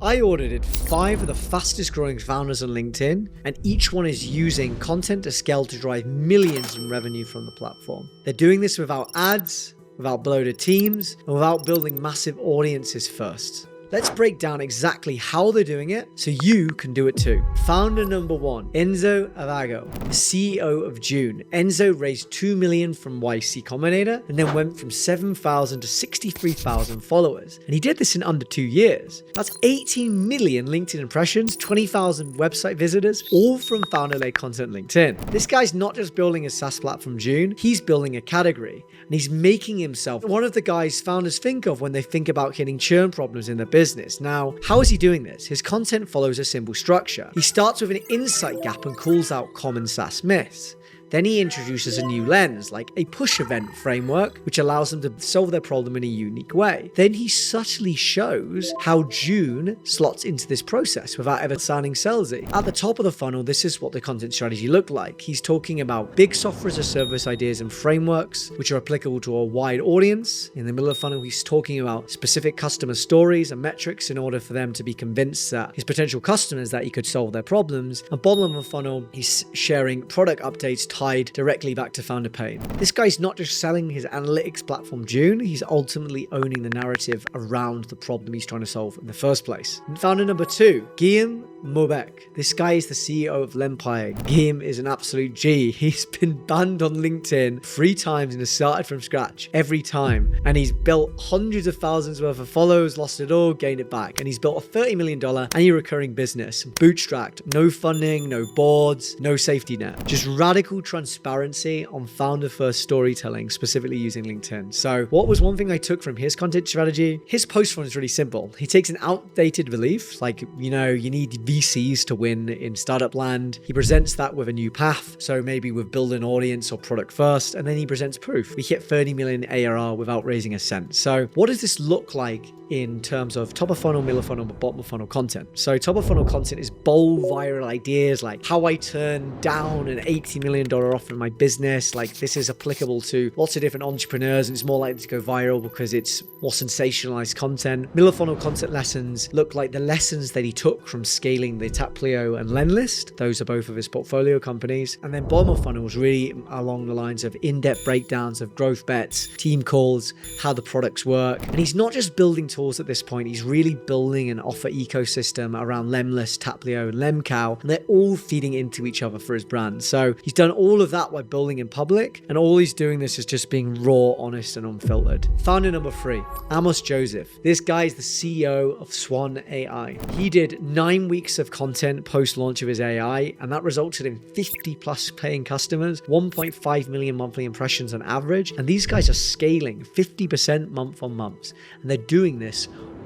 I audited 5 of the fastest growing founders on LinkedIn, and each one is using content to scale to drive millions in revenue from the platform. They're doing this without ads, without bloated teams, and without building massive audiences first. Let's break down exactly how they're doing it so you can do it too. Founder number 1, Enzo Avago, the CEO of June. Enzo raised $2 million from YC Combinator and then went from 7,000 to 63,000 followers. And he did this in under 2 years. That's 18 million LinkedIn impressions, 20,000 website visitors, all from founder-led content LinkedIn. This guy's not just building a SaaS platform June, he's building a category. And he's making himself one of the guys founders think of when they think about hitting churn problems in their business. Now, how is he doing this? His content follows a simple structure. He starts with an insight gap and calls out common SaaS myths. Then he introduces a new lens, like a push event framework, which allows them to solve their problem in a unique way. Then he subtly shows how June slots into this process without ever sounding salesy. At the top of the funnel, this is what the content strategy looked like. He's talking about big software as a service ideas and frameworks, which are applicable to a wide audience. In the middle of the funnel, he's talking about specific customer stories and metrics in order for them to be convinced that his potential customers that he could solve their problems. At the bottom of the funnel, he's sharing product updates tied directly back to founder pain. This guy's not just selling his analytics platform June, he's ultimately owning the narrative around the problem he's trying to solve in the first place. And founder number 2, Guillain. Mobec. This guy is the CEO of Lempire. Guillain is an absolute G. He's been banned on LinkedIn 3 times and has started from scratch every time. And he's built hundreds of thousands worth of followers, lost it all, gained it back. And he's built a $30 million annual recurring business, bootstrapped, no funding, no boards, no safety net. Just radical transparency on founder-first storytelling, specifically using LinkedIn. So what was one thing I took from his content strategy? His post form is really simple. He takes an outdated belief, like, you need VCs to win in startup land. He presents that with a new path. So maybe with build an audience or product first, and then he presents proof. We hit 30 million ARR without raising a cent. So what does this look like in terms of top of funnel, middle of funnel, bottom of funnel content? So top of funnel content is bold, viral ideas like how I turned down an $80 million offer in my business. Like this is applicable to lots of different entrepreneurs and it's more likely to go viral because it's more sensationalized content. Middle of funnel content lessons look like the lessons that he took from scaling the Taplio and Lenlist. Those are both of his portfolio companies. And then bottom of funnel is really along the lines of in-depth breakdowns of growth bets, team calls, how the products work. And he's not just building tools at this point, he's really building an offer ecosystem around Lemlist, Taplio, and Lemcow, and they're all feeding into each other for his brand. So he's done all of that while building in public, and all he's doing this is just being raw, honest, and unfiltered. Founder number 3, Amos Joseph. This guy is the CEO of Swan AI. He did 9 weeks of content post-launch of his AI, and that resulted in 50 plus paying customers, 1.5 million monthly impressions on average, and these guys are scaling 50% month on month, and they're doing this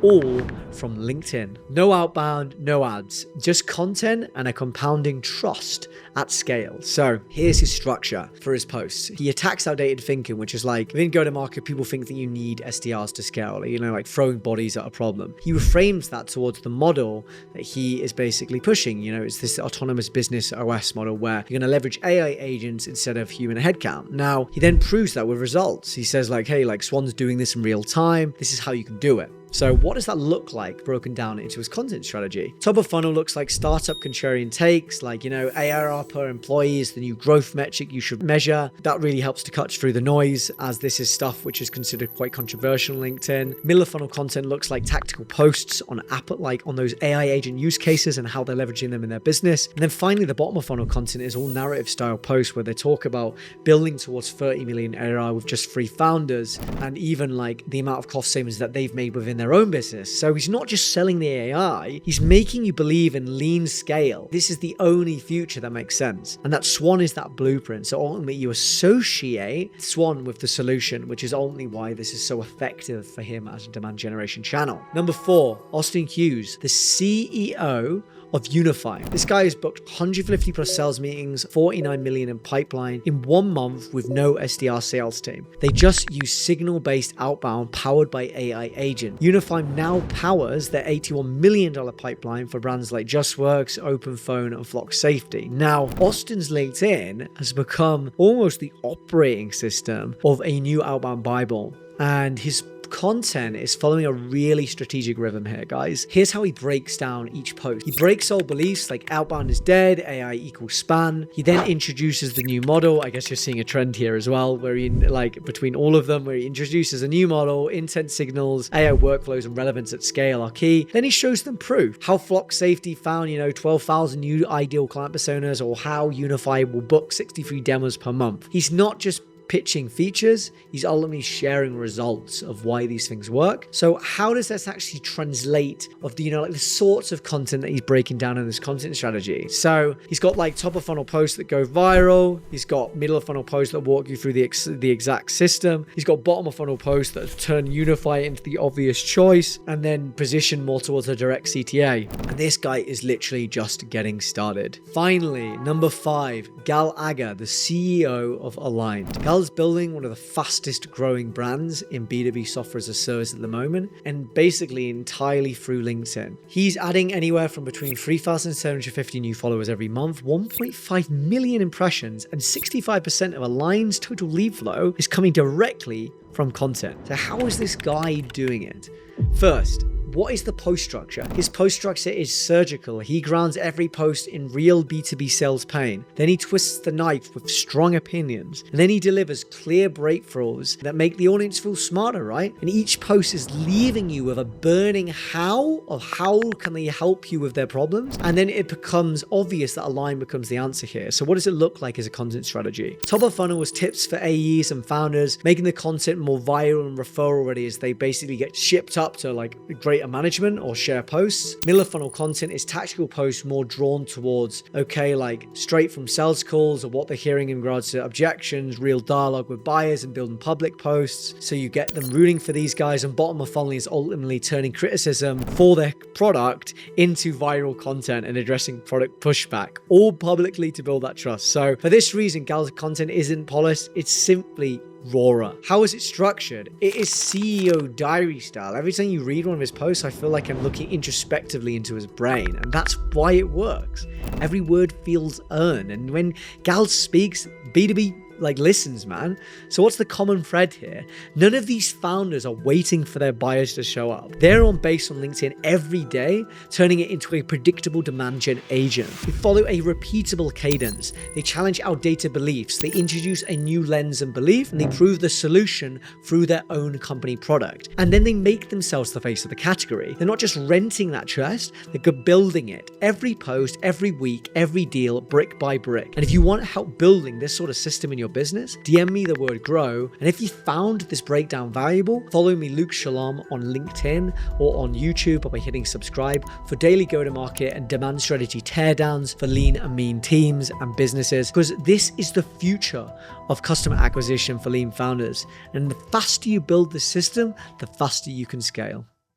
all from LinkedIn. No outbound, no ads, just content and a compounding trust at scale. So here's his structure for his posts. He attacks outdated thinking, which is like, within go-to-market, people think that you need SDRs to scale, like throwing bodies at a problem. He reframes that towards the model that he is basically pushing. It's this autonomous business OS model where you're going to leverage AI agents instead of human headcount. Now, he then proves that with results. He says hey, Swan's doing this in real time. This is how you can do it. So what does that look like broken down into his content strategy? Top of funnel looks like startup contrarian takes, ARR per employee is the new growth metric you should measure. That really helps to cut through the noise, as this is stuff which is considered quite controversial on LinkedIn. Middle of funnel content looks like tactical posts on on those AI agent use cases and how they're leveraging them in their business. And then finally, the bottom of funnel content is all narrative style posts where they talk about building towards 30 million ARR with just 3 founders, and even the amount of cost savings that they've made within their own business. So he's not just selling the AI, he's making you believe in lean scale. This is the only future that makes sense. And that Swan is that blueprint. So ultimately you associate Swan with the solution, which is ultimately why this is so effective for him as a demand generation channel. Number 4, Austin Hughes, the CEO of Unify. This guy has booked 150 plus sales meetings, 49 million in pipeline in 1 month with no SDR sales team. They just use signal-based outbound powered by AI agent. Unify now powers their $81 million pipeline for brands like JustWorks, OpenPhone, and Flock Safety. Now, Austin's LinkedIn has become almost the operating system of a new outbound Bible. And his content is following a really strategic rhythm here, guys. Here's how he breaks down each post. He breaks old beliefs like outbound is dead, AI equals span. He then introduces the new model. I guess you're seeing a trend here as well, where he, like, between all of them, where he introduces a new model, intent signals, AI workflows, and relevance at scale are key. Then he shows them proof. How Flock Safety found, 12,000 new ideal client personas, or how Unify will book 63 demos per month. He's not just pitching features, he's ultimately sharing results of why these things work. So how does this actually translate of the, the sorts of content that he's breaking down in this content strategy? So he's got like top of funnel posts that go viral. He's got middle of funnel posts that walk you through the exact system. He's got bottom of funnel posts that turn Unify into the obvious choice and then position more towards a direct CTA. And this guy is literally just getting started. Finally, number 5, Gal Aga, the CEO of Aligned. Gal's building one of the fastest growing brands in B2B software as a service at the moment, and basically entirely through LinkedIn. He's adding anywhere from between 3,750 new followers every month, 1.5 million impressions, and 65% of Aligned's total lead flow is coming directly from content. So how is this guy doing it? First, what is the post structure? His post structure is surgical. He grounds every post in real B2B sales pain. Then he twists the knife with strong opinions. And then he delivers clear breakthroughs that make the audience feel smarter, right? And each post is leaving you with a burning how of how can they help you with their problems? And then it becomes obvious that Align becomes the answer here. So what does it look like as a content strategy? Top of funnel was tips for AEs and founders, making the content more viral and referral ready as they basically get shipped up to like greater management or share posts. Middle of funnel content is tactical posts more drawn towards, like straight from sales calls or what they're hearing in regards to objections, real dialogue with buyers, and building public posts. So you get them rooting for these guys, and bottom of funnel is ultimately turning criticism for their product into viral content and addressing product pushback, all publicly to build that trust. So for this reason, Gal's content isn't polished, it's simply rawer. How is it structured? It is CEO diary style. Every time you read one of his posts, I feel like I'm looking introspectively into his brain, and that's why it works. Every word feels earned, and when Gal speaks, B2B listens, man. So what's the common thread here? None of these founders are waiting for their buyers to show up. They're on base on LinkedIn every day, turning it into a predictable demand gen agent. They follow a repeatable cadence. They challenge outdated beliefs. They introduce a new lens and belief, and they prove the solution through their own company product. And then they make themselves the face of the category. They're not just renting that trust, they're building it. Every post, every week, every deal, brick by brick. And if you want help building this sort of system in your business, DM me the word grow. And if you found this breakdown valuable, follow me, Luke Shalom, on LinkedIn or on YouTube, or by hitting subscribe for daily go-to-market and demand strategy teardowns for lean and mean teams and businesses, because this is the future of customer acquisition for lean founders. And the faster you build this system, the faster you can scale.